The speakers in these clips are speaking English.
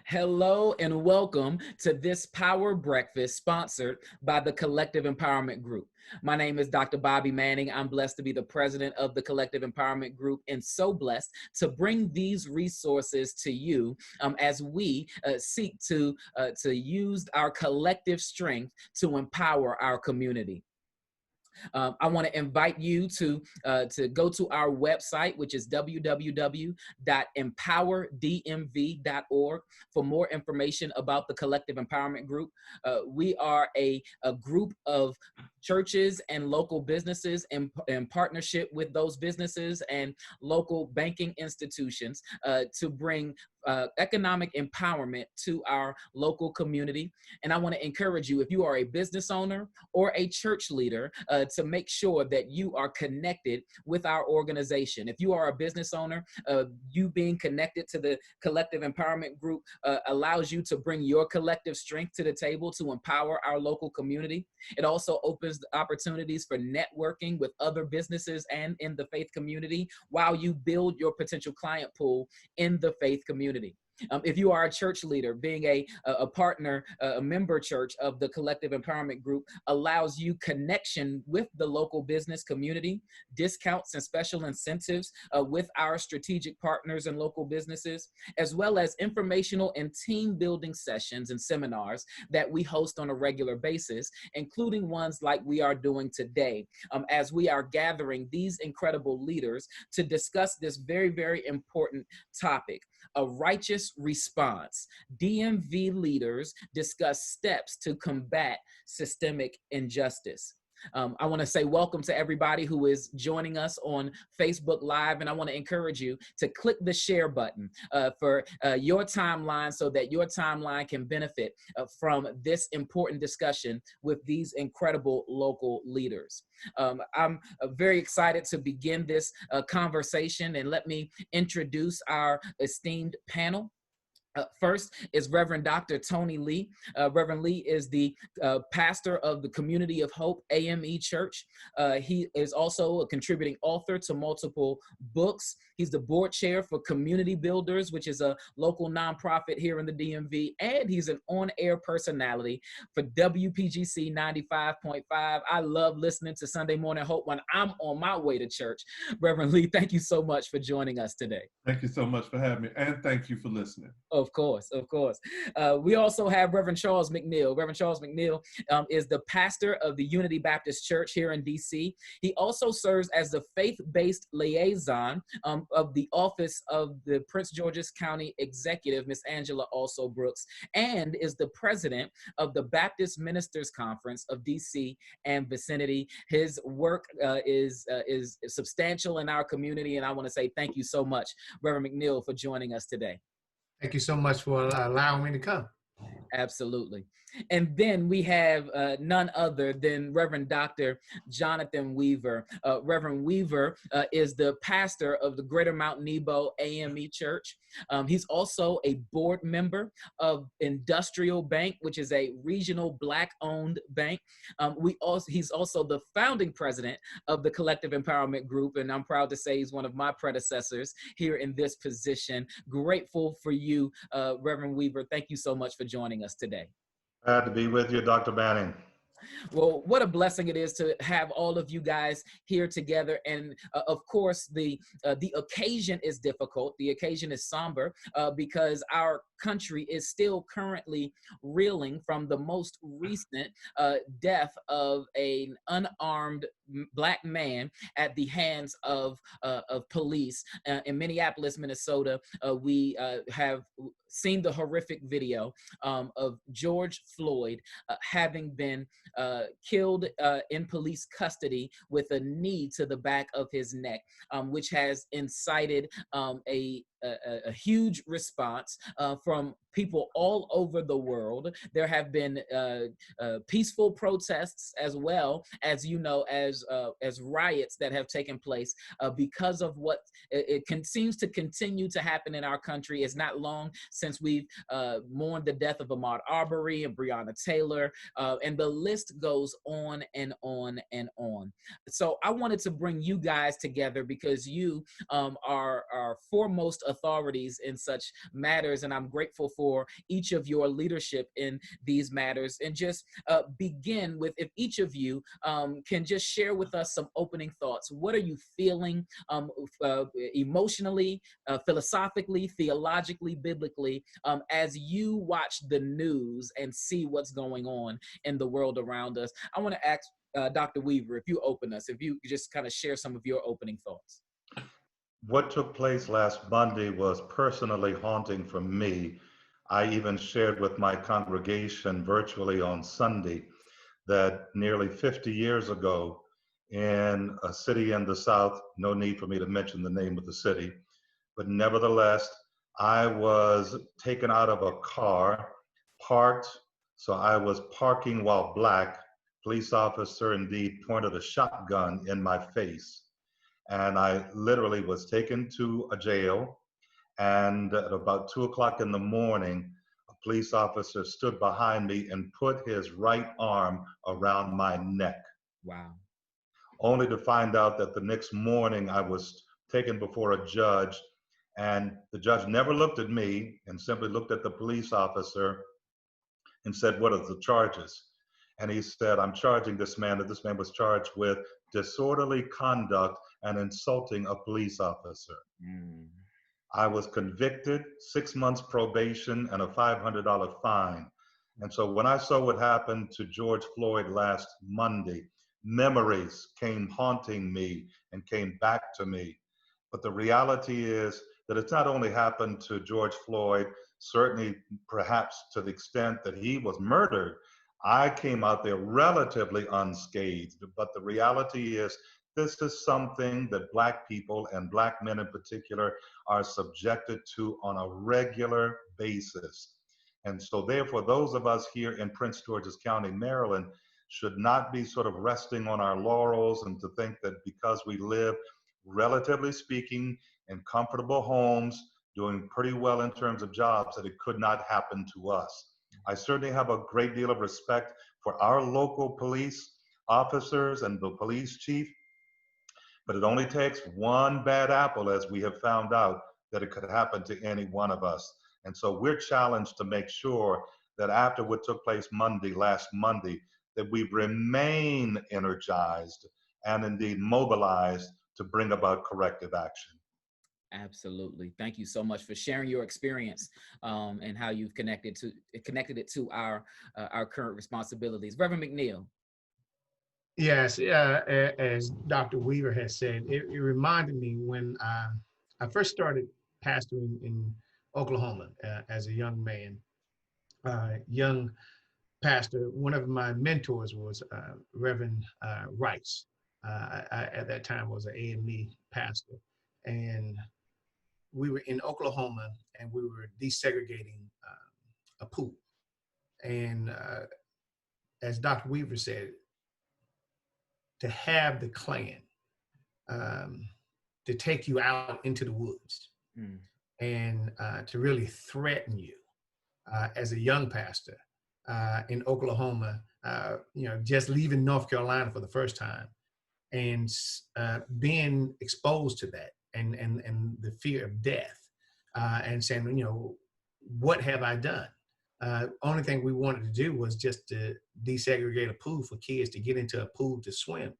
Hello and welcome to this Power Breakfast sponsored by the Collective Empowerment Group. My name is Dr. Bobby Manning. I'm blessed to be the president of the Collective Empowerment Group and so blessed to bring these resources to you as we seek to use our collective strength to empower our community. I want to invite you to go to our website, which is www.empowerdmv.org for more information about the Collective Empowerment Group. We are a group of churches and local businesses in partnership with those businesses and local banking institutions to bring economic empowerment to our local community. And I want to encourage you, if you are a business owner or a church leader, to make sure that you are connected with our organization. If you are a business owner, you being connected to the Collective Empowerment Group allows you to bring your collective strength to the table to empower our local community. It also opens opportunities for networking with other businesses and in the faith community while you build your potential client pool in the faith community. If you are a church leader, being a partner, a member church of the Collective Empowerment Group allows you connection with the local business community, discounts and special incentives with our strategic partners and local businesses, as well as informational and team building sessions and seminars that we host on a regular basis, including ones like we are doing today, as we are gathering these incredible leaders to discuss this very, very important topic. A righteous response. DMV leaders discuss steps to combat systemic injustice. I want to say welcome to everybody who is joining us on Facebook Live, and I want to encourage you to click the share button for your timeline so that your timeline can benefit from this important discussion with these incredible local leaders. I'm very excited to begin this conversation, and let me introduce our esteemed panel. First is Reverend Dr. Tony Lee. Reverend Lee is the pastor of the Community of Hope AME Church. He is also a contributing author to multiple books. He's the board chair for Community Builders, which is a local nonprofit here in the DMV, and he's an on-air personality for WPGC 95.5. I love listening to Sunday Morning Hope when I'm on my way to church. Reverend Lee, thank you so much for joining us today. Thank you so much for having me, and thank you for listening. Of course, of course. We also have Reverend Charles McNeill. Reverend Charles McNeill is the pastor of the Unity Baptist Church here in DC. He also serves as the faith-based liaison of the office of the Prince George's County Executive, Miss Angela Also Brooks, and is the president of the Baptist Ministers Conference of DC and vicinity. His work is substantial in our community, and I want to say thank you so much, Reverend McNeill, for joining us today. Thank you so much for allowing me to come. Absolutely. And then we have none other than Reverend Dr. Jonathan Weaver. Reverend Weaver is the pastor of the Greater Mount Nebo AME Church. He's also a board member of Industrial Bank, which is a regional Black-owned bank. He's also the founding president of the Collective Empowerment Group, and I'm proud to say he's one of my predecessors here in this position. Grateful for you, Reverend Weaver. Thank you so much for joining us today. Glad to be with you, Dr. Manning. Well, what a blessing it is to have all of you guys here together. And of course, the occasion is difficult. The occasion is somber because our country is still currently reeling from the most recent death of an unarmed Black man at the hands of police. In Minneapolis, Minnesota, we have seen the horrific video of George Floyd having been killed in police custody with a knee to the back of his neck, which has incited a huge response from people all over the world. There have been peaceful protests as well, as you know, as as riots that have taken place because of what seems to continue to happen in our country. It's not long since we've mourned the death of Ahmaud Arbery and Breonna Taylor, and the list goes on and on and on. So I wanted to bring you guys together because you are foremost authorities in such matters, and I'm grateful for each of your leadership in these matters. And just begin with, if each of you can just share with us some opening thoughts. What are you feeling emotionally, philosophically, theologically, biblically, as you watch the news and see what's going on in the world around us? I want to ask Dr. Weaver, if you open us, if you just kind of share some of your opening thoughts. What took place last Monday was personally haunting for me. I even shared with my congregation virtually on Sunday that nearly 50 years ago in a city in the South, no need for me to mention the name of the city, but nevertheless, I was taken out of a car, parked, so I was parking while black. Police officer indeed pointed a shotgun in my face. And I literally was taken to a jail. And at about 2 o'clock in the morning, a police officer stood behind me and put his right arm around my neck. Wow. Only to find out that the next morning I was taken before a judge, and the judge never looked at me and simply looked at the police officer and said, "What are the charges?" And he said, "I'm charging this man," that this man was charged with disorderly conduct and insulting a police officer. I was convicted, 6 months probation and a $500 fine. And so when I saw what happened to George Floyd last Monday, memories came haunting me and came back to me. But the reality is that it's not only happened to George Floyd, certainly perhaps to the extent that he was murdered. I came out there relatively unscathed, but the reality is this is something that Black people and Black men in particular are subjected to on a regular basis. And so therefore, those of us here in Prince George's County, Maryland, should not be sort of resting on our laurels and to think that because we live, relatively speaking, in comfortable homes, doing pretty well in terms of jobs, that it could not happen to us. I certainly have a great deal of respect for our local police officers and the police chief, but it only takes one bad apple, as we have found out, that it could happen to any one of us. And so we're challenged to make sure that after what took place last Monday, that we remain energized and indeed mobilized to bring about corrective action. Absolutely. Thank you so much for sharing your experience and how you've connected it to our current responsibilities. Reverend McNeill. Yes, as Dr. Weaver has said, it reminded me when I first started pastoring in Oklahoma as a young man, young pastor. One of my mentors was Reverend Rice. I, at that time, was an AME pastor, and we were in Oklahoma, and we were desegregating a pool. And as Dr. Weaver said, to have the Klan to take you out into the woods and to really threaten you as a young pastor in Oklahoma, just leaving North Carolina for the first time and being exposed to that and the fear of death and saying, what have I done? Only thing we wanted to do was just to desegregate a pool for kids to get into a pool to swim.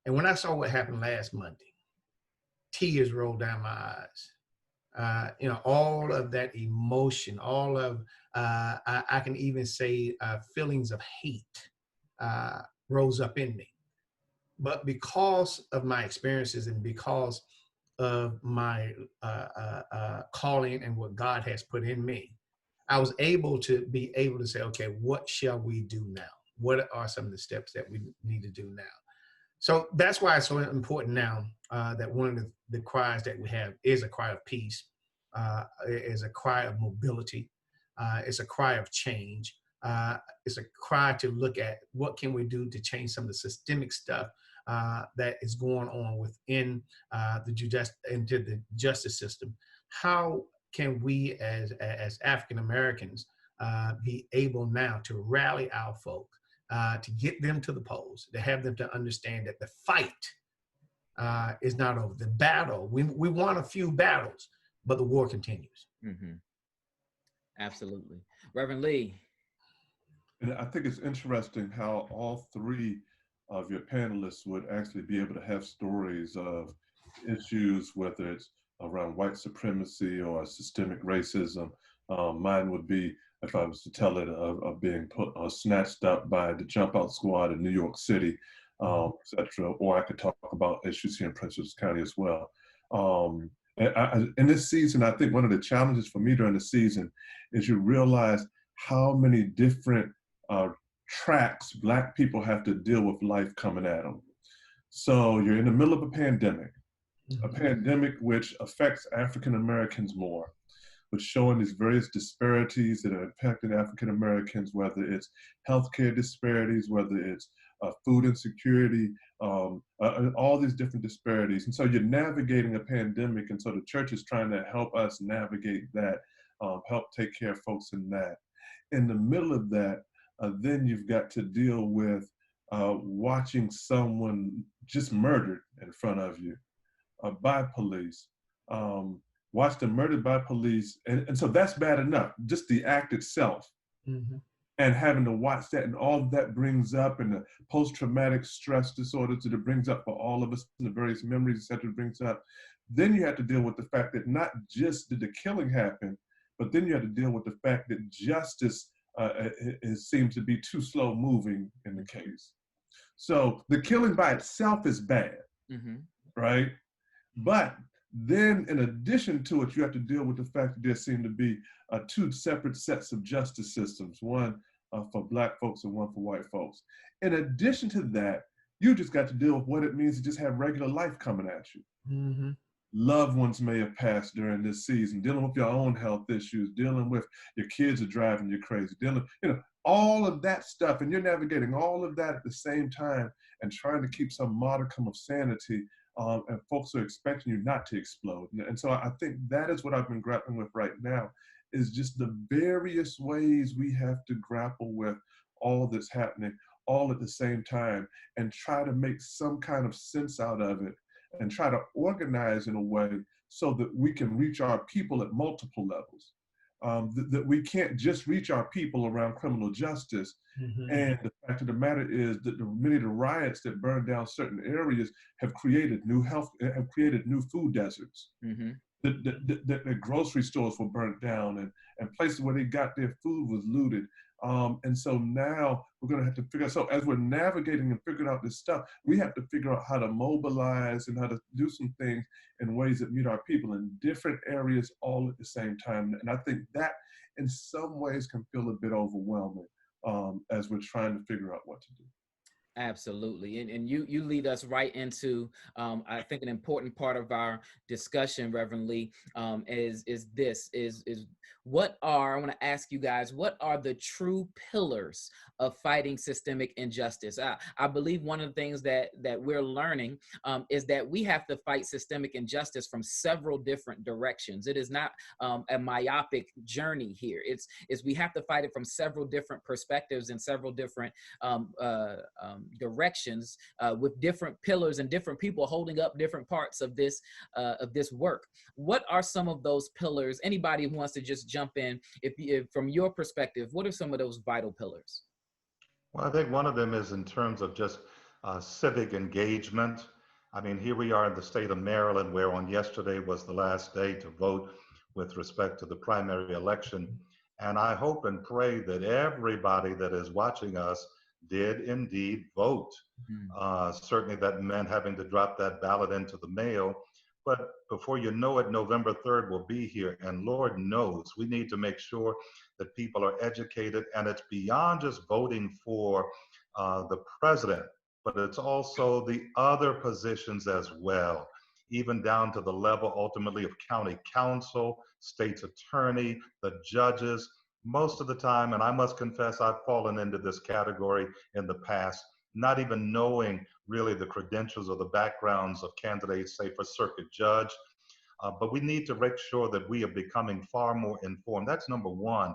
And when I saw what happened last Monday, tears rolled down my eyes. All of that emotion, all of, I can even say feelings of hate rose up in me. But because of my experiences and because of my calling and what God has put in me, I was able to say, okay, what shall we do now? What are some of the steps that we need to do now? So that's why it's so important now that one of the cries that we have is a cry of peace, is a cry of mobility, it's a cry of change. It's a cry to look at what can we do to change some of the systemic stuff that is going on within into the justice system. How can we as African Americans be able now to rally our folk, to get them to the polls, to have them to understand that the fight is not over. The battle, we won a few battles, but the war continues. Mm-hmm. Absolutely. Reverend Lee. And I think it's interesting how all three of your panelists would actually be able to have stories of issues, whether it's around white supremacy or systemic racism. Mine would be, if I was to tell it, of being snatched up by the jump out squad in New York City, etc. Or I could talk about issues here in Prince George's County as well. In this season, I think one of the challenges for me during the season is you realize how many different tracks Black people have to deal with life coming at them. So you're in the middle of a pandemic which affects African Americans more, which showing these various disparities that are impacting African Americans, whether it's healthcare disparities, whether it's food insecurity, all these different disparities. And so you're navigating a pandemic, and so the church is trying to help us navigate that, help take care of folks in that. In the middle of that, then you've got to deal with watching someone just murdered in front of you by police. Watch them murdered by police. And so that's bad enough, just the act itself. Mm-hmm. And having to watch that and all that brings up, and the post-traumatic stress disorders that it brings up for all of us, and the various memories, et cetera, brings up. Then you have to deal with the fact that not just did the killing happen, but then you have to deal with the fact that justice seems to be too slow moving in the case. So the killing by itself is bad, right? But then in addition to it, you have to deal with the fact that there seem to be two separate sets of justice systems, one for Black folks and one for white folks. In addition to that, you just got to deal with what it means to just have regular life coming at you. Mm-hmm. Loved ones may have passed during this season, dealing with your own health issues, dealing with your kids are driving you crazy, dealing, all of that stuff. And you're navigating all of that at the same time and trying to keep some modicum of sanity. And folks are expecting you not to explode. And so I think that is what I've been grappling with right now, is just the various ways we have to grapple with all that's happening all at the same time and try to make some kind of sense out of it and try to organize in a way so that we can reach our people at multiple levels. That we can't just reach our people around criminal justice. Mm-hmm. And the fact of the matter is that many of the riots that burned down certain areas have created new food deserts. Mm-hmm. The grocery stores were burnt down, and places where they got their food was looted. And so now we're going to have to figure out, so as we're navigating and figuring out this stuff, we have to figure out how to mobilize and how to do some things in ways that meet our people in different areas all at the same time. And I think that in some ways can feel a bit overwhelming as we're trying to figure out what to do. Absolutely. And you lead us right into, I think, an important part of our discussion, Reverend Lee, is I want to ask you guys, what are the true pillars of fighting systemic injustice? I believe one of the things that we're learning is that we have to fight systemic injustice from several different directions. It is not a myopic journey here. It's we have to fight it from several different perspectives and several different directions with different pillars and different people holding up different parts of this work. What are some of those pillars? Anybody who wants to just jump in, if from your perspective, what are some of those vital pillars? Well, I think one of them is in terms of just civic engagement. I mean, here we are in the state of Maryland, where on yesterday was the last day to vote with respect to the primary election. And I hope and pray that everybody that is watching us did indeed vote. Mm-hmm. Certainly that meant having to drop that ballot into the mail. But before you know it, November 3rd will be here. And Lord knows we need to make sure that people are educated. And it's beyond just voting for the president, but it's also the other positions as well, even down to the level ultimately of county council, state's attorney, the judges. Most of the time, and I must confess, I've fallen into this category in the past, not even knowing really the credentials or the backgrounds of candidates, say for circuit judge, but we need to make sure that we are becoming far more informed. That's number one.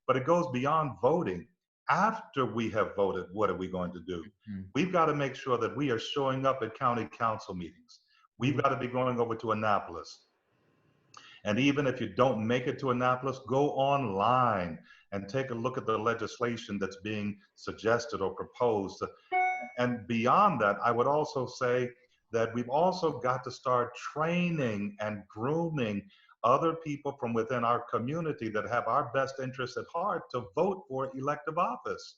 But it goes beyond voting. After we have voted, what are we going to do? Mm-hmm. We've got to make sure that we are showing up at county council meetings. We've got to be going over to Annapolis. And even if you don't make it to Annapolis, go online and take a look at the legislation that's being suggested or proposed. And beyond that, I would also say that we've also got to start training and grooming other people from within our community that have our best interests at heart to vote for elective office.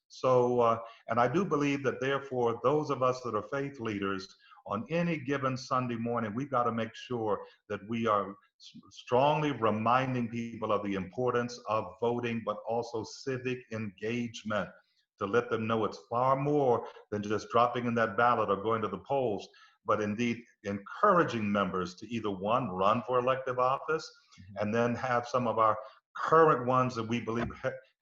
So, and I do believe that therefore, those of us that are faith leaders, on any given Sunday morning, we've got to make sure that we are strongly reminding people of the importance of voting, but also civic engagement, to let them know it's far more than just dropping in that ballot or going to the polls, but indeed encouraging members to either one, run for elective office, and then have some of our current ones that we believe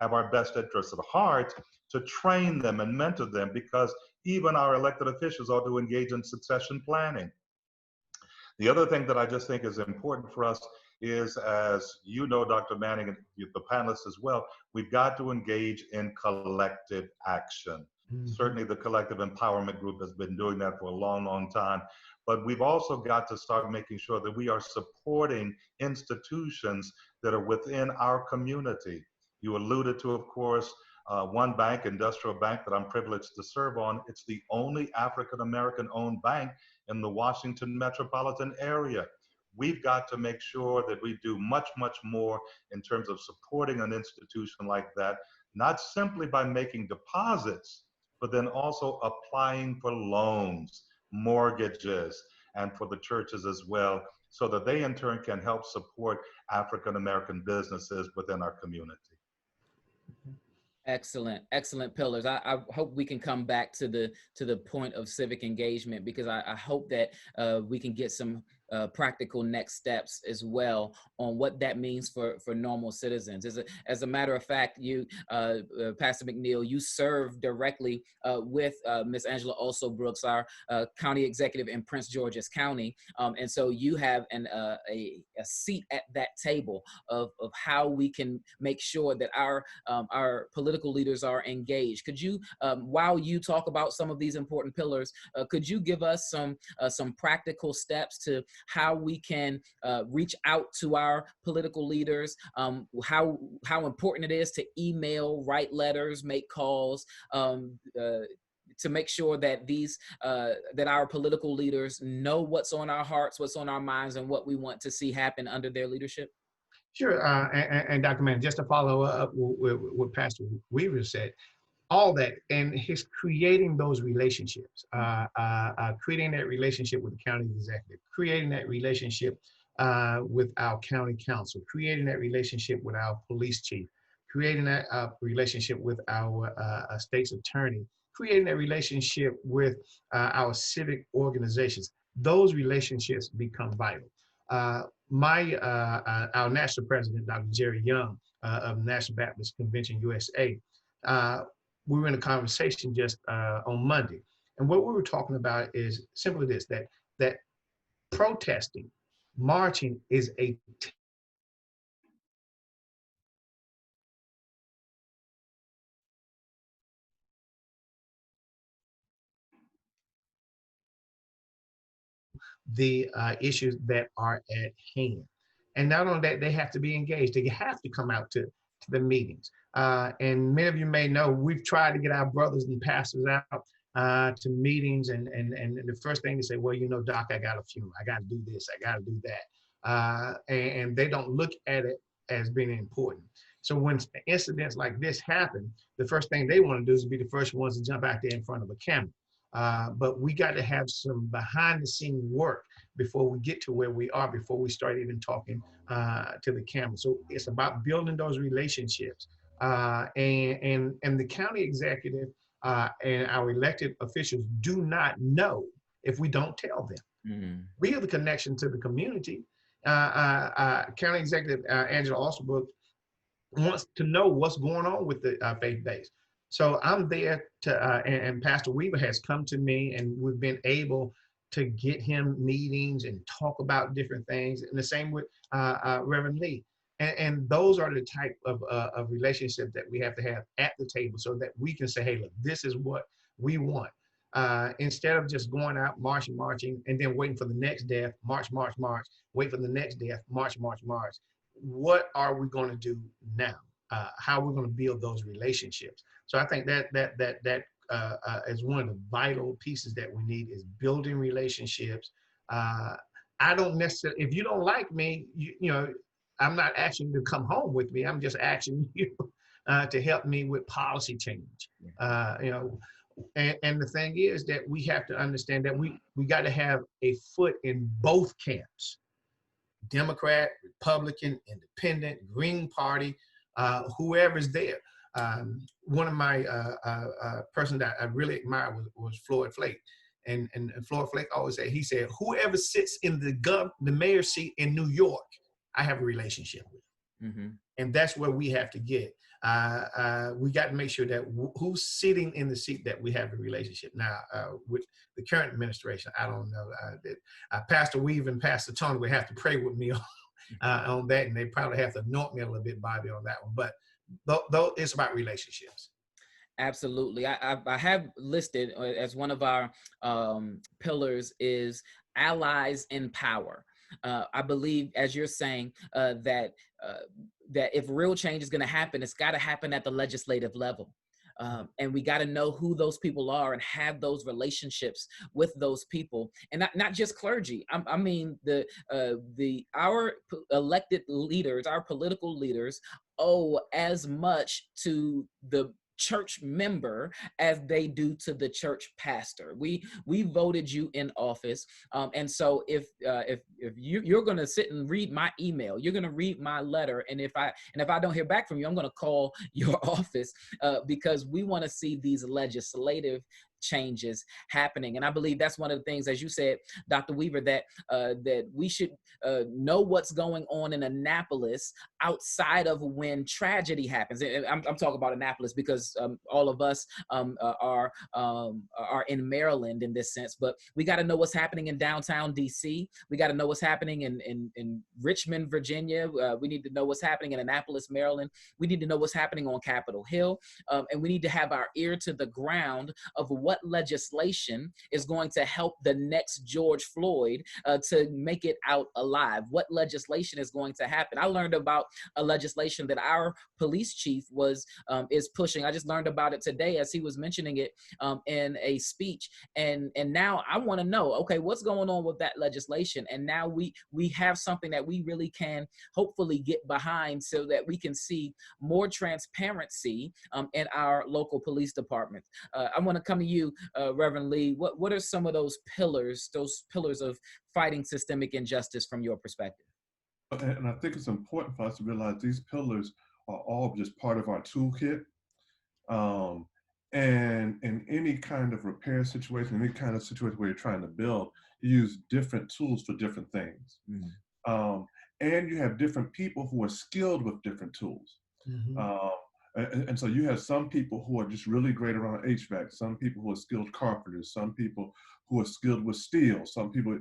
have our best interests at heart, to train them and mentor them, because even our elected officials ought to engage in succession planning. The other thing that I just think is important for us is, as you know, Dr. Manning, and the panelists as well, we've got to engage in collective action. Mm-hmm. Certainly the Collective Empowerment Group has been doing that for a long, long time. But we've also got to start making sure that we are supporting institutions that are within our community. You alluded to, of course, one bank, Industrial Bank, that I'm privileged to serve on. It's the only African-American owned bank in the Washington metropolitan area. We've got to make sure that we do much, much more in terms of supporting an institution like that, not simply by making deposits, but then also applying for loans, mortgages, and for the churches as well, so that they in turn can help support African-American businesses within our community. Excellent, excellent pillars. I hope we can come back to the point of civic engagement, because I hope that we can get some practical next steps as well on what that means for normal citizens. As a matter of fact, you, Pastor McNeill, you serve directly with Ms. Angela Also Brooks, our county executive in Prince George's County, and so you have a seat at that table of how we can make sure that our political leaders are engaged. Could you, while you talk about some of these important pillars, could you give us some practical steps to how we can reach out to our political leaders, how important it is to email, write letters, make calls, to make sure that that our political leaders know what's on our hearts, what's on our minds, and what we want to see happen under their leadership? Sure, and Dr. Mann, just to follow up with what Pastor Weaver said, all that, and he's creating those relationships, creating that relationship with the county executive, creating that relationship with our county council, creating that relationship with our police chief, creating that relationship with our state's attorney, creating that relationship with our civic organizations. Those relationships become vital. Our national president, Dr. Jerry Young of National Baptist Convention USA, we were in a conversation just on Monday, and what we were talking about is simply this: that protesting, marching is a the issues that are at hand. And not only that, they have to be engaged. They have to come out to the meetings. And many of you may know, we've tried to get our brothers and pastors out to meetings, and the first thing they say, well, you know, Doc, I got a funeral. I got to do this. I got to do that. And they don't look at it as being important. So when incidents like this happen, the first thing they want to do is be the first ones to jump out there in front of a camera. But we got to have some behind the scene work before we get to where we are, before we start even talking to the camera. So it's about building those relationships. And the county executive and our elected officials do not know if we don't tell them. Mm-hmm. We are the connection to the community. County Executive Angela Alstabrook wants to know what's going on with the faith base. So I'm there to, and Pastor Weaver has come to me, and we've been able to get him meetings and talk about different things. And the same with Reverend Lee. And those are the type of relationship that we have to have at the table, so that we can say, hey, look, this is what we want. Instead of just going out, marching, and then waiting for the next death, march, wait for the next death, march. What are we going to do now? How are we going to build those relationships? So I think that is one of the vital pieces that we need, is building relationships. I don't necessarily, if you don't like me, you know, I'm not asking you to come home with me. I'm just asking you to help me with policy change. You know, and the thing is that we have to understand that we got to have a foot in both camps: Democrat, Republican, Independent, Green Party, whoever's there. One of my person that I really admire was Floyd Flake. And Floyd Flake always said, he said, whoever sits in the mayor's seat in New York, I have a relationship with. Mm-hmm. And that's where we have to get. We got to make sure that who's sitting in the seat that we have a relationship. Now, with the current administration, I don't know. Pastor Weaver and Pastor Tony would have to pray with me on that, and they probably have to anoint me a little bit, Bobby, on that one. But though it's about relationships. Absolutely. I have listed as one of our pillars is allies in power. I believe, as you're saying, that if real change is going to happen, it's got to happen at the legislative level. And we got to know who those people are and have those relationships with those people, and not just clergy. I mean, our elected leaders, our political leaders, owe as much to the church member as they do to the church pastor. We voted you in office, and so if you're going to sit and read my email, you're going to read my letter, and if I don't hear back from you, I'm going to call your office because we want to see these legislative changes happening. And I believe that's one of the things, as you said, Dr. Weaver, that we should know what's going on in Annapolis outside of when tragedy happens. And I'm talking about Annapolis because all of us are in Maryland in this sense, but we got to know what's happening in downtown DC. We got to know what's happening in Richmond, Virginia. We need to know what's happening in Annapolis, Maryland. We need to know what's happening on Capitol Hill. And we need to have our ear to the ground of what legislation is going to help the next George Floyd to make it out alive. What legislation is going to happen? I learned about a legislation that our police chief is pushing. I just learned about it today as he was mentioning it in a speech. And now I want to know, okay, what's going on with that legislation? And now we have something that we really can hopefully get behind so that we can see more transparency in our local police departments. I want to come to you, Reverend Lee. What are some of those pillars of fighting systemic injustice from your perspective? And I think it's important for us to realize these pillars are all just part of our toolkit. And in any kind of repair situation, any kind of situation where you're trying to build, you use different tools for different things. Mm-hmm. And you have different people who are skilled with different tools. Mm-hmm. And so you have some people who are just really great around HVAC, some people who are skilled carpenters, some people who are skilled with steel, some people,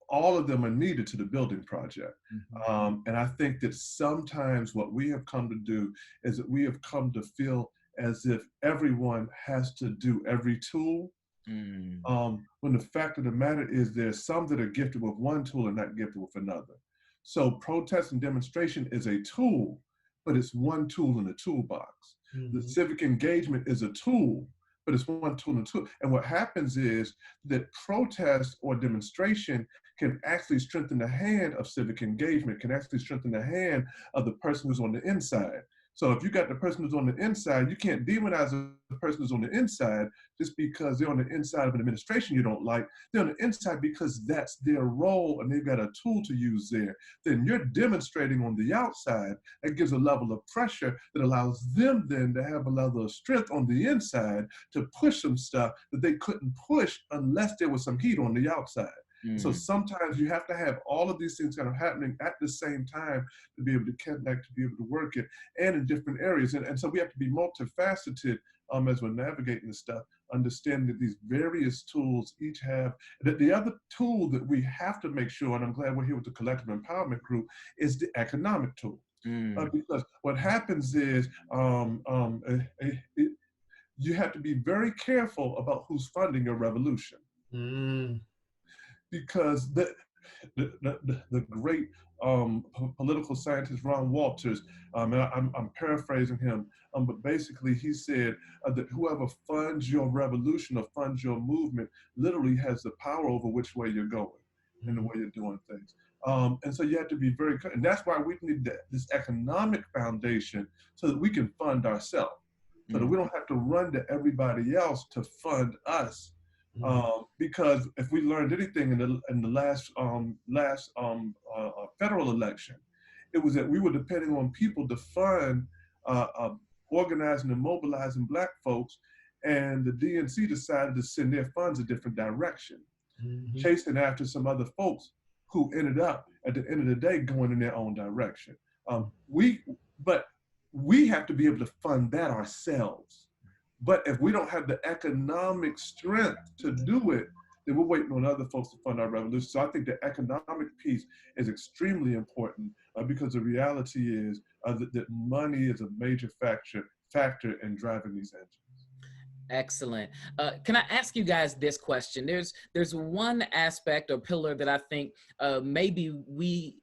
all of them are needed to the building project. Mm-hmm. And I think that sometimes what we have come to do is that we have come to feel as if everyone has to do every tool. When the fact of the matter is there's some that are gifted with one tool and not gifted with another. So protest and demonstration is a tool, but it's one tool in the toolbox. Mm-hmm. The civic engagement is a tool, but it's one tool in the tool. And what happens is that protest or demonstration can actually strengthen the hand of civic engagement, can actually strengthen the hand of the person who's on the inside. So if you got the person who's on the inside, you can't demonize the person who's on the inside just because they're on the inside of an administration you don't like. They're on the inside because that's their role and they've got a tool to use there. Then you're demonstrating on the outside. That gives a level of pressure that allows them then to have a level of strength on the inside to push some stuff that they couldn't push unless there was some heat on the outside. Mm-hmm. So sometimes you have to have all of these things kind of happening at the same time to be able to connect, to be able to work it, and in different areas. And so we have to be multifaceted as we're navigating this stuff, understanding that these various tools each have, that the other tool that we have to make sure, and I'm glad we're here with the Collective Empowerment Group, is the economic tool. Because what happens is you have to be very careful about who's funding your revolution. Because the great political scientist Ron Walters, and I'm paraphrasing him, but basically he said that whoever funds your revolution or funds your movement literally has the power over which way you're going and the way you're doing things. And so you have to be very, and that's why we need this economic foundation so that we can fund ourselves, so that we don't have to run to everybody else to fund us. Because if we learned anything in the last federal election, it was that we were depending on people to fund organizing and mobilizing Black folks, and the DNC decided to send their funds a different direction, chasing after some other folks who ended up at the end of the day going in their own direction. But we have to be able to fund that ourselves. But if we don't have the economic strength to do it, then we're waiting on other folks to fund our revolution. So I think the economic piece is extremely important because the reality is that money is a major factor in driving these engines. Excellent. Can I ask you guys this question? There's one aspect or pillar that I think maybe we,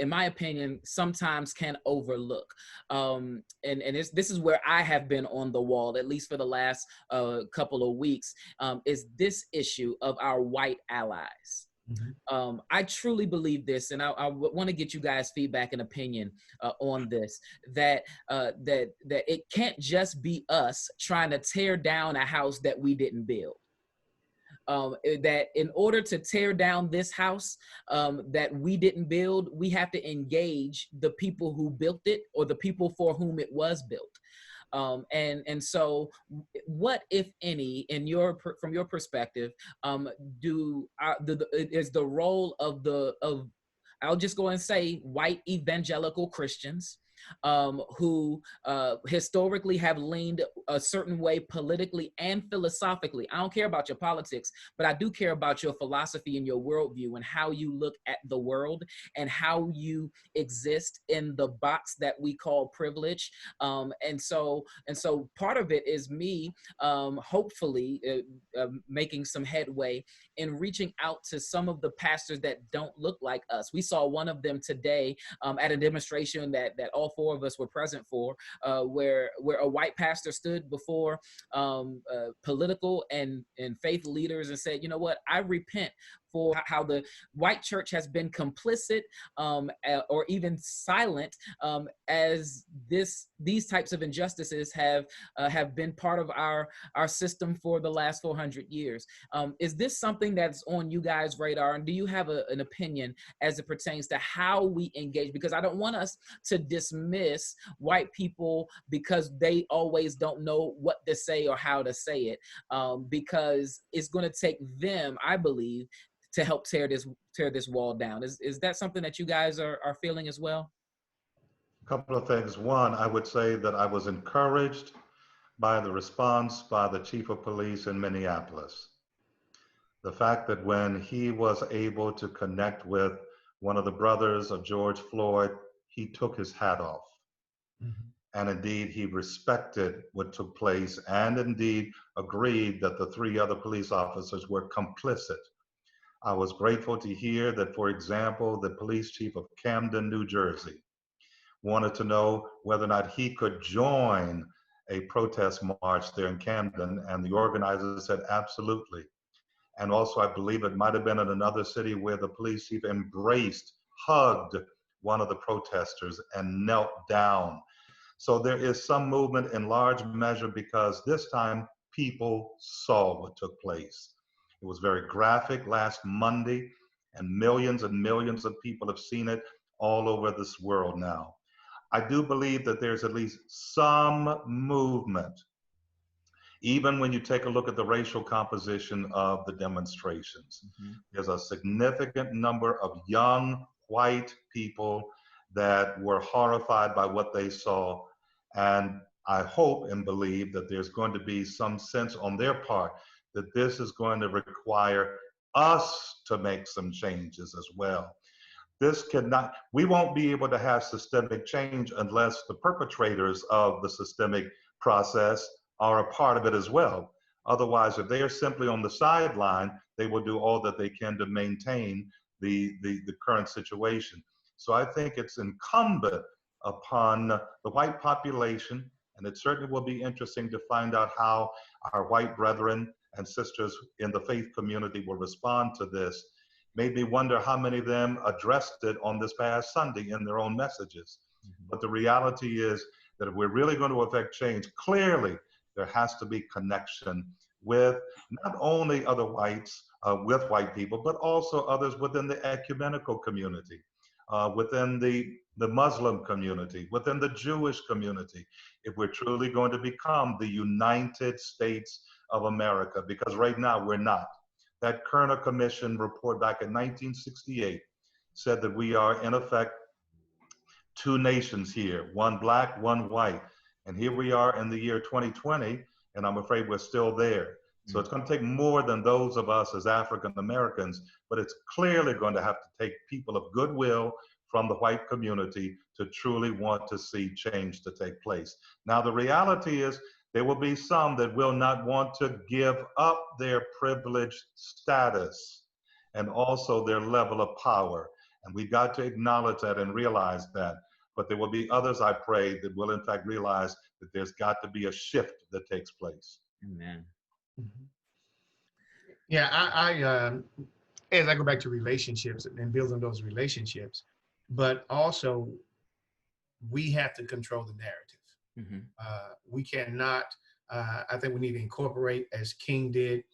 in my opinion, sometimes can overlook. And this is where I have been on the wall, at least for the last couple of weeks, is this issue of our white allies. I truly believe this, and I want to get you guys' feedback and opinion on this, that it can't just be us trying to tear down a house that we didn't build. That in order to tear down this house that we didn't build, we have to engage the people who built it or the people for whom it was built. And so what, if any, from your perspective, is the role of I'll just go and say white evangelical Christians who historically have leaned a certain way politically and philosophically. I don't care about your politics, but I do care about your philosophy and your worldview and how you look at the world and how you exist in the box that we call privilege. And so part of it is me hopefully making some headway in reaching out to some of the pastors that don't look like us. We saw one of them today at a demonstration that all four of us were present for, where a white pastor stood before political and faith leaders and said, you know what, I repent for how the white church has been complicit or even silent as these types of injustices have been part of our system for the last 400 years. Is this something that's on you guys' radar? And do you have an opinion as it pertains to how we engage? Because I don't want us to dismiss white people because they always don't know what to say or how to say it, because it's going to take them, I believe, to help tear this wall down. Is that something that you guys are feeling as well? A couple of things. One, I would say that I was encouraged by the response by the chief of police in Minneapolis. The fact that when he was able to connect with one of the brothers of George Floyd, he took his hat off. And indeed, he respected what took place and indeed agreed that the 3 other police officers were complicit. I was grateful to hear that, for example, the police chief of Camden, New Jersey, wanted to know whether or not he could join a protest march there in Camden, and the organizers said absolutely. And also, I believe it might have been in another city where the police chief embraced, hugged one of the protesters and knelt down. So there is some movement in large measure because this time people saw what took place. It was very graphic last Monday, and millions of people have seen it all over this world now. I do believe that there's at least some movement, even when you take a look at the racial composition of the demonstrations. There's a significant number of young white people that were horrified by what they saw. And I hope and believe that there's going to be some sense on their part that this is going to require us to make some changes as well. This cannot, we won't be able to have systemic change unless the perpetrators of the systemic process are a part of it as well. Otherwise, if they are simply on the sideline, they will do all that they can to maintain the current situation. So I think it's incumbent upon the white population, and it certainly will be interesting to find out how our white brethren and sisters in the faith community will respond to this. Made me wonder how many of them addressed it on this past Sunday in their own messages. But the reality is that if we're really going to affect change, clearly there has to be connection with not only other whites, with white people, but also others within the ecumenical community, within the Muslim community, within the Jewish community, if we're truly going to become the United States of America, because right now we're not. That Kerner Commission report back in 1968 said that we are, in effect, two nations here, one black, one white. And here we are in the year 2020, and I'm afraid we're still there. So it's going to take more than those of us as African Americans, but it's clearly going to have to take people of goodwill from the white community to truly want to see change to take place. Now, the reality is there will be some that will not want to give up their privileged status and also their level of power. And we've got to acknowledge that and realize that. But there will be others, I pray, that will in fact realize that there's got to be a shift that takes place. Amen. Yeah, I as I go back to relationships and building those relationships, but also we have to control the narrative. We cannot, I think we need to incorporate, as King did,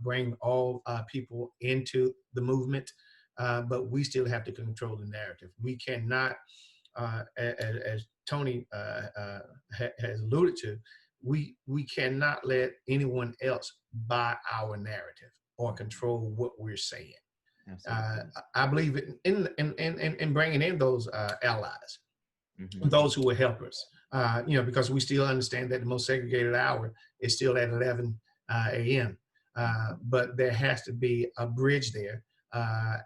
bring all people into the movement, but we still have to control the narrative. We cannot, as Tony has alluded to, we cannot let anyone else buy our narrative or control what we're saying. I believe in bringing in those allies, those who will help us. Because we still understand that the most segregated hour is still at 11 a.m. But there has to be a bridge there,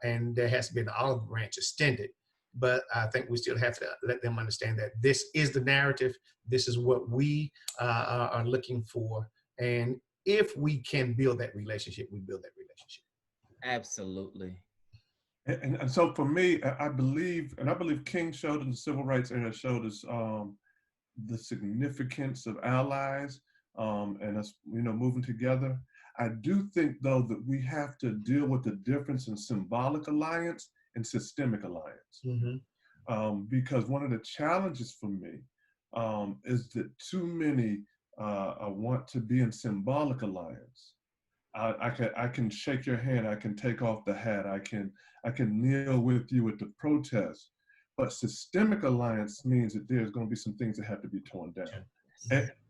and there has to be an olive branch extended. But I think we still have to let them understand that this is the narrative. This is what we are looking for. And if we can build that relationship, we build that relationship. Absolutely. And so for me, I believe King showed in the civil rights era, showed us the significance of allies and us, moving together. I do think, though, that we have to deal with the difference in symbolic alliance and systemic alliance. Because one of the challenges for me is that too many want to be in symbolic alliance. I can shake your hand, I can take off the hat, I can kneel with you at the protest, but systemic alliance means that there's going to be some things that have to be torn down.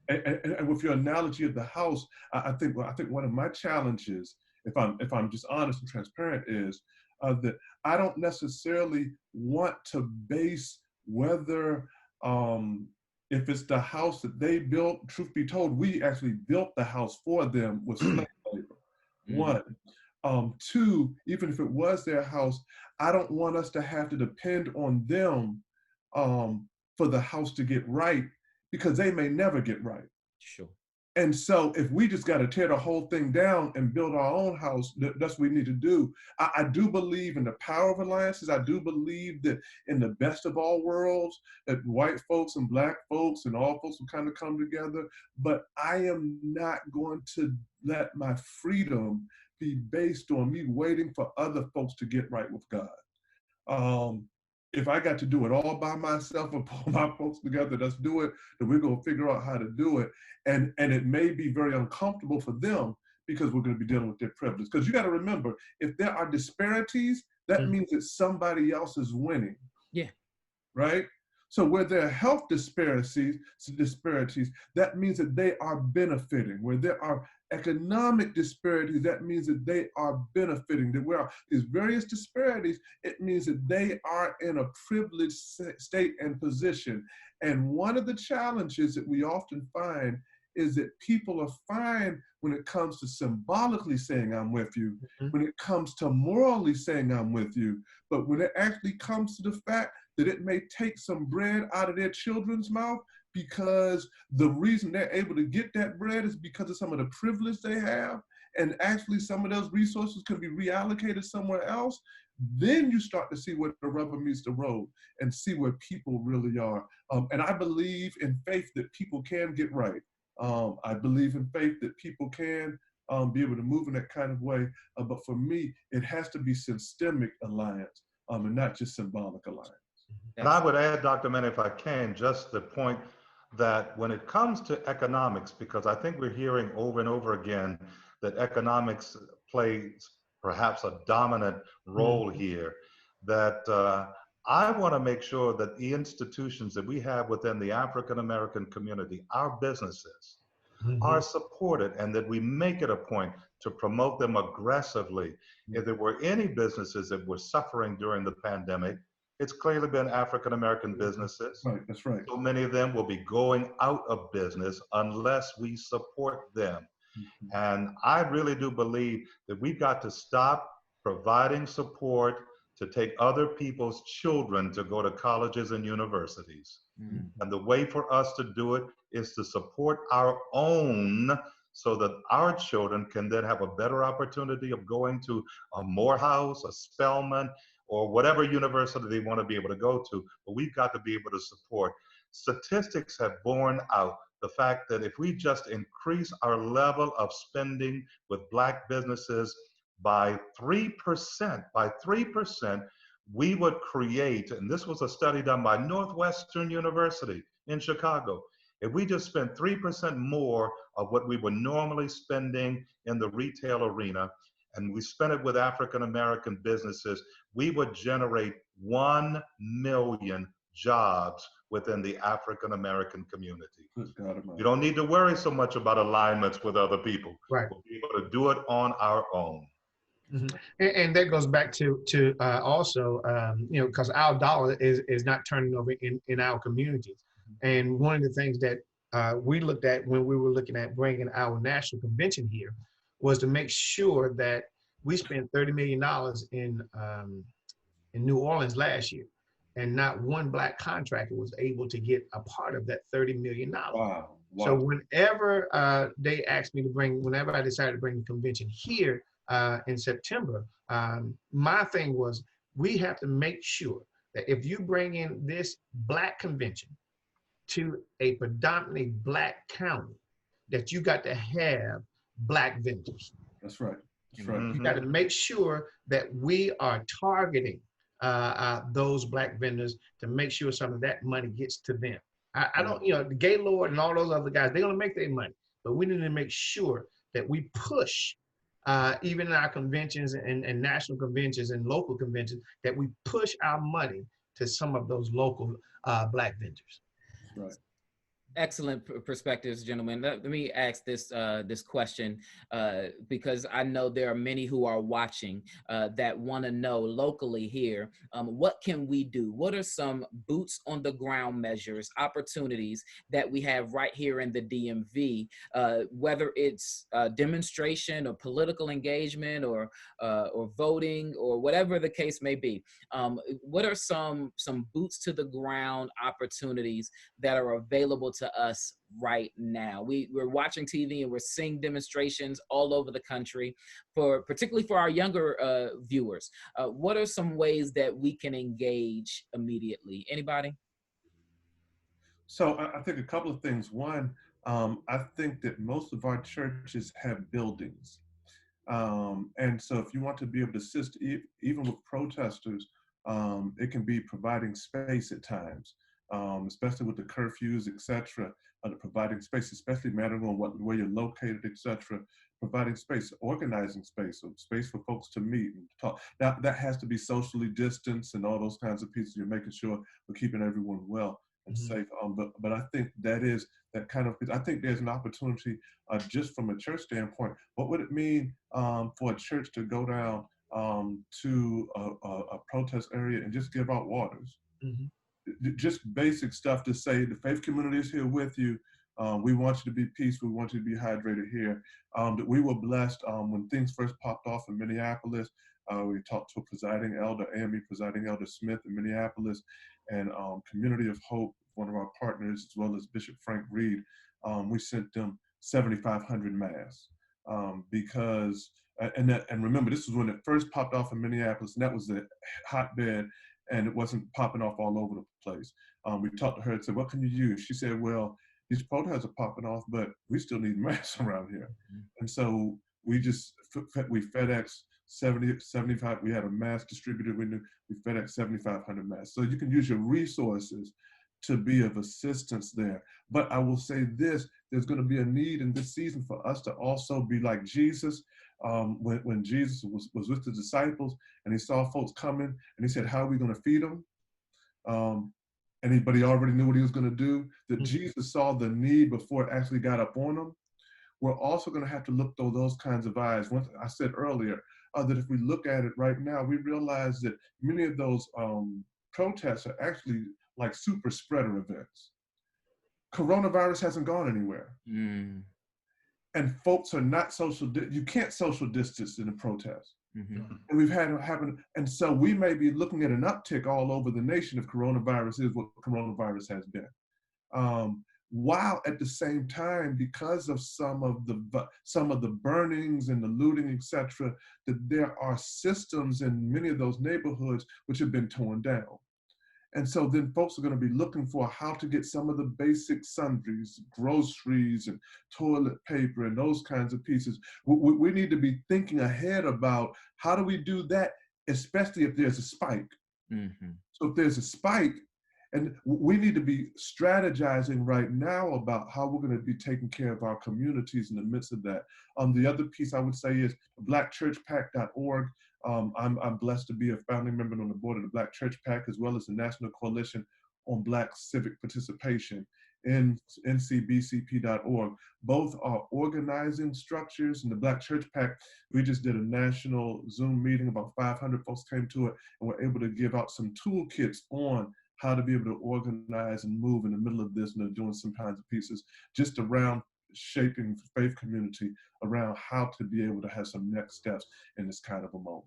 And with your analogy of the house, I think one of my challenges, if I'm just honest and transparent, is that I don't necessarily want to base whether if it's the house that they built. Truth be told, we actually built the house for them with slave labor. One. Two, even if it was their house, I don't want us to have to depend on them for the house to get right, because they may never get right. Sure. And so if we just got to tear the whole thing down and build our own house, that's what we need to do. I do believe in the power of alliances. I do believe that in the best of all worlds, that white folks and black folks and all folks will kind of come together. But I am not going to let my freedom be based on me waiting for other folks to get right with God. If I got to do it all by myself and pull my folks together, let's do it, then we're going to figure out how to do it. And it may be very uncomfortable for them because we're going to be dealing with their privilege. Because you got to remember, if there are disparities, that means that somebody else is winning. Yeah. Right? So where there are health disparities, that means that they are benefiting. Where there are economic disparities, that means that they are benefiting. That where there's various disparities, it means that they are in a privileged state and position. And one of the challenges that we often find is that people are fine when it comes to symbolically saying I'm with you, when it comes to morally saying I'm with you, but when it actually comes to the fact that it may take some bread out of their children's mouth, because the reason they're able to get that bread is because of some of the privilege they have, and actually some of those resources could be reallocated somewhere else, then you start to see where the rubber meets the road and see where people really are. And I believe in faith that people can get right. I believe in faith that people can be able to move in that kind of way. But for me, it has to be systemic alliance and not just symbolic alliance. And I would add, Dr. Manny, if I can, just the point that when it comes to economics, because I think we're hearing over and over again that economics plays perhaps a dominant role here, that I want to make sure that the institutions that we have within the African American community, our businesses, are supported, and that we make it a point to promote them aggressively. If there were any businesses that were suffering during the pandemic, it's clearly been African American businesses. Right, that's right. So many of them will be going out of business unless we support them. And I really do believe that we've got to stop providing support to take other people's children to go to colleges and universities. And the way for us to do it is to support our own, so that our children can then have a better opportunity of going to a Morehouse, a Spelman, or whatever university they want to be able to go to. But we've got to be able to support. Statistics have borne out the fact that if we just increase our level of spending with Black businesses by 3%, we would create, and this was a study done by Northwestern University in Chicago, if we just spent 3% more of what we were normally spending in the retail arena, and we spent it with African American businesses, we would generate 1 million jobs within the African American community. You don't need to worry so much about alignments with other people. Right. We'll be able to do it on our own. And that goes back to also, because our dollar is not turning over in our communities. And one of the things that we looked at when we were looking at bringing our national convention here was to make sure that we spent $30 million in New Orleans last year, and not one Black contractor was able to get a part of that $30 million. Wow. So whenever they asked me to whenever I decided to bring the convention here in September, my thing was, we have to make sure that if you bring in this Black convention to a predominantly Black county, that you got to have Black vendors. That's right. That's right. You got to make sure that we are targeting those Black vendors to make sure some of that money gets to them. I don't, the Gaylord and all those other guys, they're going to make their money, but we need to make sure that we push, even in our conventions and national conventions and local conventions, that we push our money to some of those local Black vendors. Right. Excellent perspectives, gentlemen. Let me ask this question because I know there are many who are watching that want to know locally here, what can we do? What are some boots on the ground measures, opportunities that we have right here in the DMV, whether it's demonstration or political engagement or voting or whatever the case may be? What are some boots to the ground opportunities that are available to us right now? We're watching TV and we're seeing demonstrations all over the country, particularly for our younger viewers. What are some ways that we can engage immediately? Anybody? So I think a couple of things. One, I think that most of our churches have buildings. And so if you want to be able to assist even with protesters, it can be providing space at times. Especially with the curfews, et cetera, providing space, especially mattering on where you're located, et cetera, providing space, organizing space, so space for folks to meet and talk. Now, that has to be socially distanced and all those kinds of pieces. You're making sure we're keeping everyone well. and safe. But I think that kind of, I think there's an opportunity just from a church standpoint. What would it mean for a church to go down to a protest area and just give out waters? Just basic stuff to say the faith community is here with you. We want you to be peaceful. We want you to be hydrated here. That we were blessed when things first popped off in Minneapolis. We talked to a presiding elder, AME presiding elder Smith in Minneapolis, and Community of Hope, one of our partners, as well as Bishop Frank Reed. We sent them 7,500 masks because, and remember, this was when it first popped off in Minneapolis, and that was the hotbed, and it wasn't popping off all over the place. We talked to her and said, what can you use? She said, well, these protests are popping off, but we still need masks around here. And so we FedEx 75, we had a mask distributor, we FedEx 7,500 masks. So you can use your resources to be of assistance there. But I will say this, there's gonna be a need in this season for us to also be like Jesus. When Jesus was with the disciples and he saw folks coming and he said, how are we gonna feed them? But he already knew what he was gonna do. That Jesus saw the need before it actually got up on them. We're also gonna have to look through those kinds of eyes. Once I said earlier, that if we look at it right now, we realize that many of those protests are actually like super spreader events. Coronavirus hasn't gone anywhere. And folks are not you can't social distance in a protest. And we've had it happen. And so we may be looking at an uptick all over the nation if coronavirus is what coronavirus has been. While at the same time, because of some of the burnings and the looting, etc., that there are systems in many of those neighborhoods which have been torn down. And so then folks are going to be looking for how to get some of the basic sundries, groceries and toilet paper and those kinds of pieces. We need to be thinking ahead about how do we do that, especially if there's a spike. So if there's a spike, and we need to be strategizing right now about how we're going to be taking care of our communities in the midst of that. The other piece I would say is blackchurchpac.org. I'm blessed to be a founding member on the board of the Black Church PAC, as well as the National Coalition on Black Civic Participation, ncbcp.org. Both are organizing structures. In the Black Church PAC, we just did a national Zoom meeting. About 500 folks came to it, and we're able to give out some toolkits on how to be able to organize and move in the middle of this, and they're doing some kinds of pieces just around shaping the faith community around how to be able to have some next steps in this kind of a moment.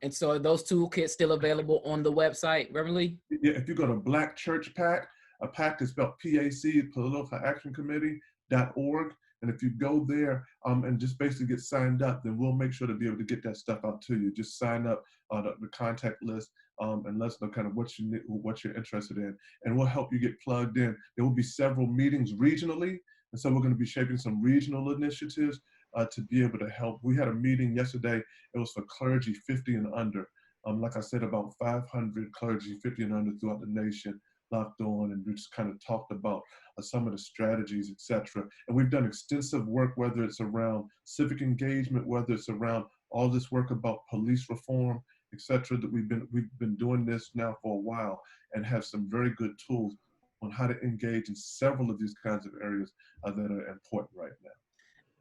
And so are those toolkits still available on the website, Reverend Lee? Yeah, if you go to Black Church PAC, a PAC is spelled PAC, Political Action Committee.org. And if you go there and just basically get signed up, then we'll make sure to be able to get that stuff out to you. Just sign up on the contact list and let us know kind of what you're interested in. And we'll help you get plugged in. There will be several meetings regionally. And so we're going to be shaping some regional initiatives to be able to help. We had a meeting yesterday. It was for clergy 50 and under. Like I said, about 500 clergy 50 and under throughout the nation locked on, and we just kind of talked about some of the strategies, etc. And we've done extensive work, whether it's around civic engagement, whether it's around all this work about police reform, etc. That we've been doing this now for a while and have some very good tools on how to engage in several of these kinds of areas that are important right now.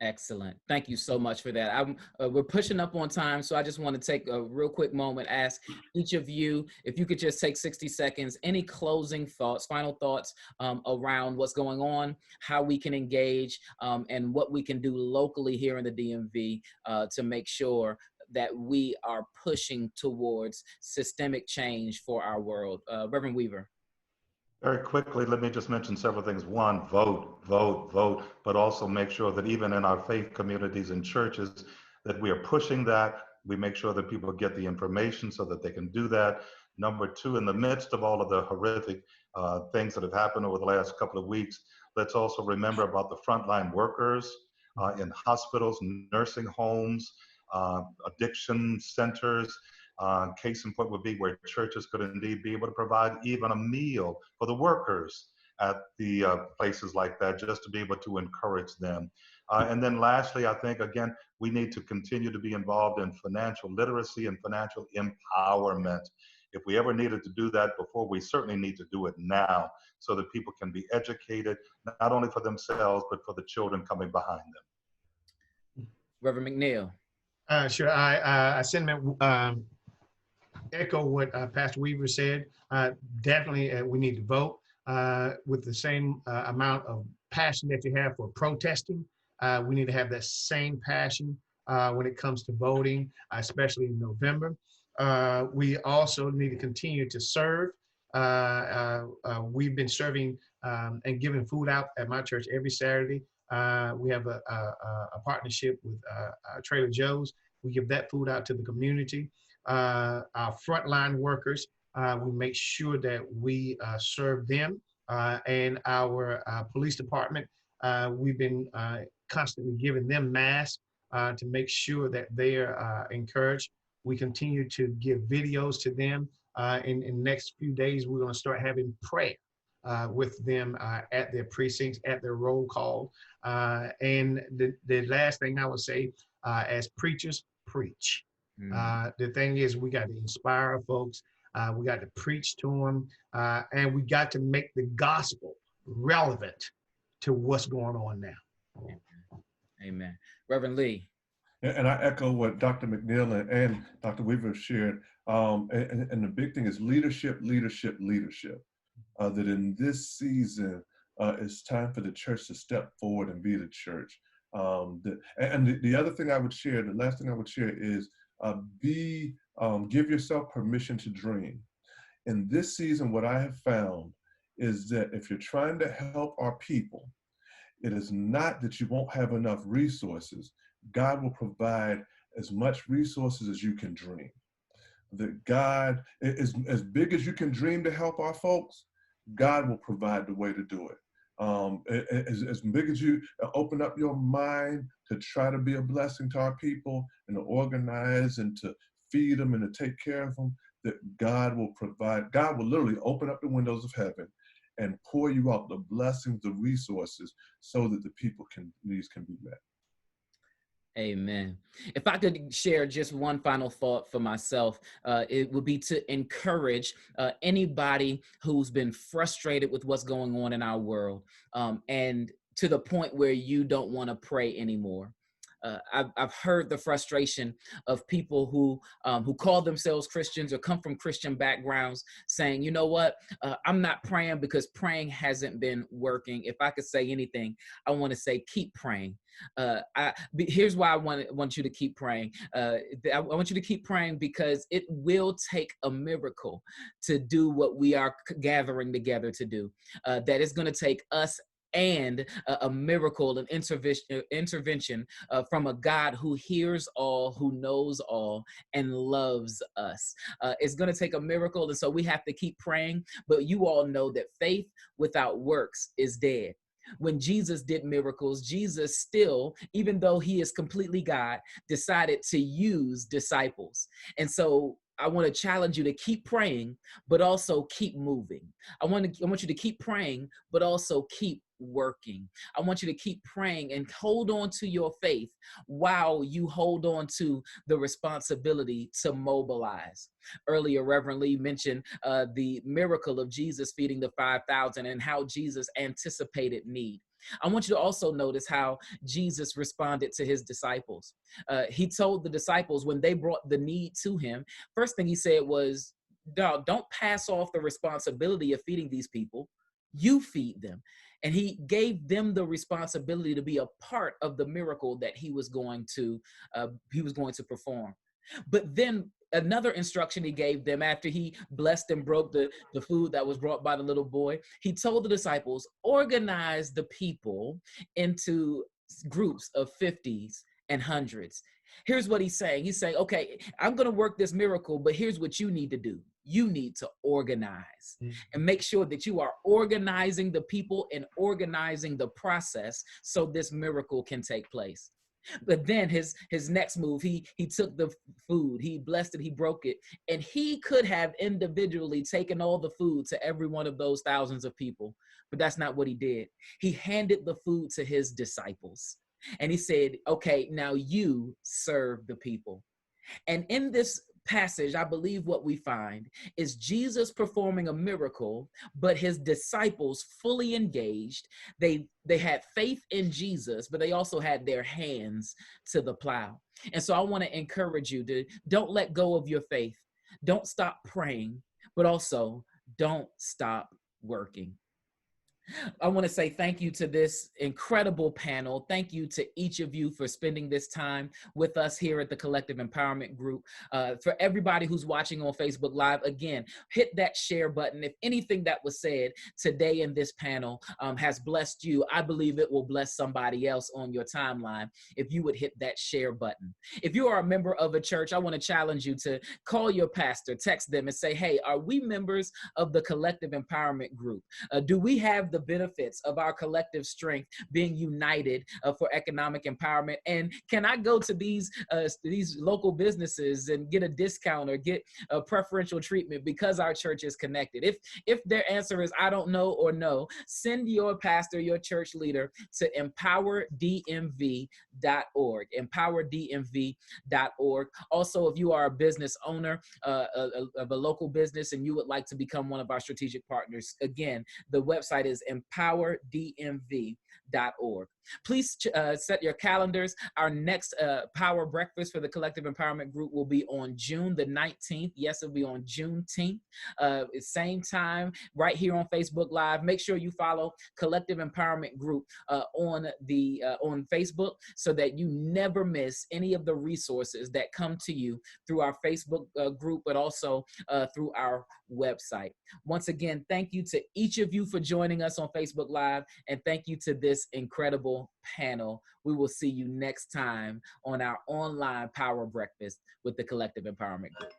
Excellent. Thank you so much for that. We're pushing up on time, so I just want to take a real quick moment, ask each of you, if you could just take 60 seconds, any closing thoughts, final thoughts around what's going on, how we can engage, and what we can do locally here in the DMV to make sure that we are pushing towards systemic change for our world. Reverend Weaver. Very quickly, let me just mention several things. One, vote, vote, vote, but also make sure that even in our faith communities and churches, that we are pushing that. We make sure that people get the information so that they can do that. Number two, in the midst of all of the horrific things that have happened over the last couple of weeks, let's also remember about the frontline workers in hospitals, nursing homes, addiction centers. Case in point would be where churches could indeed be able to provide even a meal for the workers at the places like that, just to be able to encourage them. And then lastly, I think, again, we need to continue to be involved in financial literacy and financial empowerment. If we ever needed to do that before, we certainly need to do it now so that people can be educated, not only for themselves, but for the children coming behind them. Reverend McNeill. Sure. I echo what Pastor Weaver said. Definitely, we need to vote with the same amount of passion that you have for protesting. We need to have that same passion when it comes to voting, especially in November. We also need to continue to serve. We've been serving and giving food out at my church every Saturday. We have a partnership with Trader Joe's. We give that food out to the community. Our frontline workers, we make sure that we serve them. And our police department, we've been constantly giving them masks to make sure that they are encouraged. We continue to give videos to them. In the next few days, we're going to start having prayer with them at their precincts, at their roll call. And the last thing I would say, as preachers, preach. The thing is, we got to inspire our folks. We got to preach to them, and we got to make the gospel relevant to what's going on now. Amen. Reverend Lee. And I echo what Dr. McNeill and Dr. Weaver shared. And the big thing is leadership, leadership, leadership. That in this season, it's time for the church to step forward and be the church. The other thing I would share, the last thing I would share is give yourself permission to dream. In this season, what I have found is that if you're trying to help our people, it is not that you won't have enough resources. God will provide as much resources as you can dream. That God is as big as you can dream to help our folks, God will provide the way to do it. As big as you open up your mind to try to be a blessing to our people and to organize and to feed them and to take care of them, that God will provide. God will literally open up the windows of heaven and pour you out the blessings, the resources, so that the people's needs can be met. Amen. If I could share just one final thought for myself, it would be to encourage anybody who's been frustrated with what's going on in our world, and to the point where you don't want to pray anymore. I've heard the frustration of people who call themselves Christians or come from Christian backgrounds saying, you know what, I'm not praying because praying hasn't been working. If I could say anything, I want to say keep praying. Here's why I want you to keep praying. I want you to keep praying because it will take a miracle to do what we are gathering together to do. That is going to take us and a miracle, an intervention from a God who hears all, who knows all, and loves us. It's going to take a miracle, and so we have to keep praying. But you all know that faith without works is dead. When Jesus did miracles, Jesus still, even though he is completely God, decided to use disciples. And so I want to challenge you to keep praying, but also keep moving. I want you to keep praying, but also keep working. I want you to keep praying and hold on to your faith while you hold on to the responsibility to mobilize. Earlier, Reverend Lee mentioned the miracle of Jesus feeding the 5,000 and how Jesus anticipated need. I want you to also notice how Jesus responded to his disciples. He told the disciples when they brought the need to him, first thing he said was, don't pass off the responsibility of feeding these people. You feed them. And he gave them the responsibility to be a part of the miracle that he was going to perform. But then another instruction he gave them after he blessed and broke the food that was brought by the little boy, he told the disciples, organize the people into groups of 50s and 100s. Here's what he's saying. He's saying, okay, I'm going to work this miracle, but here's what you need to do. You need to organize and make sure that you are organizing the people and organizing the process so this miracle can take place. But then his next move, he took the food, he blessed it, he broke it, and he could have individually taken all the food to every one of those thousands of people, but that's not what he did. He handed the food to his disciples. And he said, okay, now you serve the people. And in this passage, I believe what we find is Jesus performing a miracle, but his disciples fully engaged. They had faith in Jesus, but they also had their hands to the plow. And so I want to encourage you to don't let go of your faith. Don't stop praying, but also don't stop working. I want to say thank you to this incredible panel. Thank you to each of you for spending this time with us here at the Collective Empowerment Group. For everybody who's watching on Facebook Live, again, hit that share button. If anything that was said today in this panel has blessed you, I believe it will bless somebody else on your timeline if you would hit that share button. If you are a member of a church, I want to challenge you to call your pastor, text them and say, hey, are we members of the Collective Empowerment Group? Do we have the benefits of our collective strength being united for economic empowerment? And can I go to these local businesses and get a discount or get a preferential treatment because our church is connected? If their answer is I don't know or no, send your pastor, your church leader to empowerdmv.org, empowerdmv.org. Also, if you are a business owner of a local business and you would like to become one of our strategic partners, again, the website is empowerdmv.org. Please set your calendars. Our next Power Breakfast for the Collective Empowerment Group will be on June the 19th. Yes, it'll be on Juneteenth. Same time, right here on Facebook Live. Make sure you follow Collective Empowerment Group on Facebook so that you never miss any of the resources that come to you through our Facebook group, but also through our website. Once again, thank you to each of you for joining us on Facebook Live, and thank you to this incredible panel. We will see you next time on our online Power Breakfast with the Collective Empowerment Group.